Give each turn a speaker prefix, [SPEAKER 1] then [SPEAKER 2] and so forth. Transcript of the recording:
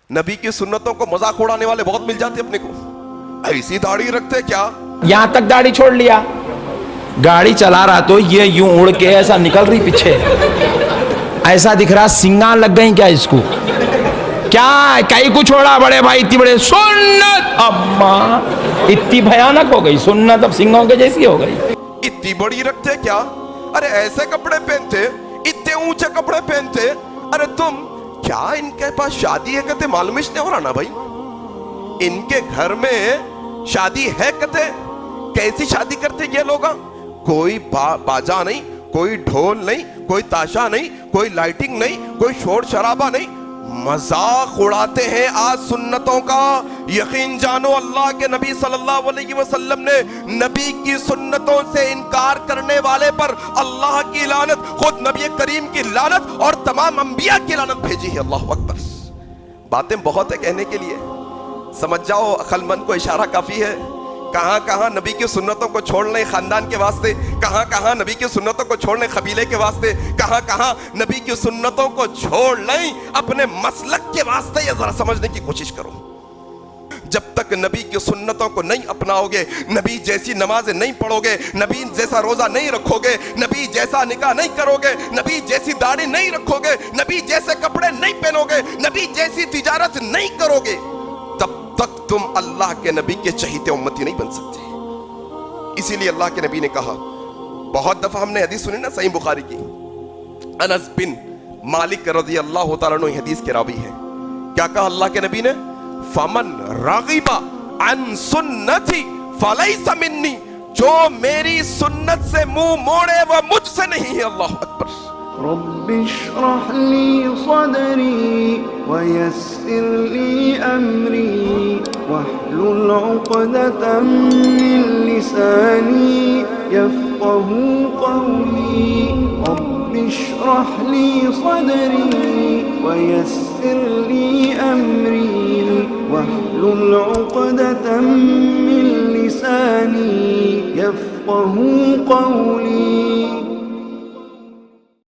[SPEAKER 1] नबी की सुन्नतों को मजाक उड़ाने वाले बहुत मिल जाते अपने को। ऐसी दाढ़ी रखते क्या?
[SPEAKER 2] यहां तक दाढ़ी छोड़ लिया, गाड़ी चला रहा तो ये यूं उड़ के ऐसा निकल रही पीछे, ऐसा दिख रहा सिंगार लग गई क्या इसको, क्या कई को छोड़ा बड़े भाई, इतनी बड़े सुन्नत, अम्मा इतनी भयानक हो गई सुन्नत, अब सिंगों के जैसी हो गई।
[SPEAKER 1] इतनी बड़ी रखते क्या? अरे ऐसे कपड़े पहनते, इतने ऊंचे कपड़े पहनते। अरे तुम क्या इनके पास शादी है कहते मालूम ही नहीं हो रहा ना भाई, इनके घर में शादी है कहते। कैसी शादी करते ये लोग? कोई बाजा नहीं, कोई ढोल नहीं, कोई ताशा नहीं, कोई लाइटिंग नहीं, कोई शोर शराबा नहीं, मजाक उड़ाते हैं आज सुन्नतों का। यकीन जानो अल्लाह के नबी सल्लल्लाहु अलैहि वसल्लम ने नबी की सुन्नतों से इनकार करने वाले पर अल्लाह की लानत, खुद नबी करीम की लानत और तमाम अंबिया की लानत भेजी है। अल्लाह अकबर। बातें बहुत है कहने के लिए, समझ जाओ अक्लमंद को इशारा काफी है। कहां कहां नबी की सुन्नतों को छोड़ने खानदान के वास्ते, कहां कहां नबी की सुन्नतों को छोड़ने कबीले के वास्ते, कहां कहां नबी की सुन्नतों को छोड़ लें अपने मसलक के वास्ते। ये जरा समझने की कोशिश करो, जब तक नबी की सुन्नतों को नहीं अपनाओगे, नबी जैसी नमाजें नहीं पढ़ोगे, नबी जैसा रोजा नहीं रखोगे, नबी जैसा निकाह नहीं करोगे, नबी जैसी दाढ़ी नहीं रखोगे, नबी जैसे कपड़े नहीं पहनोगे, नबी जैसी तिजारत नहीं करोगे, तब तक तुम अल्लाह के नबी के चहीते उम्मती नहीं बन सकते। इसीलिए अल्लाह के नबी ने कहा, बहुत दफा हमने हदीस सुनी ना सही बुखारी की, अनस बिन मालिक रज़ी अल्लाह तआला अन्हु हदीस के रावी है। क्या कहा अल्लाह के नबी ने? फमन रागिबा अन सुन्नती फलैसा मिन्नी, जो मेरी सुन्नत से मुंह मोड़े वह मुझसे नहीं है। अल्लाह अकबर।
[SPEAKER 3] रब्बि इश्रह ली सदरी वयस्सिर ली अमरी वहलुल उक़दतम मिन लिसानी यफ़क़हू क़ौली। रब्बि इश्रह ली सदरी वयस्सिर ली अमरी वहलुल उक़दतम मिन लिसानी यफ़क़हू क़ौली।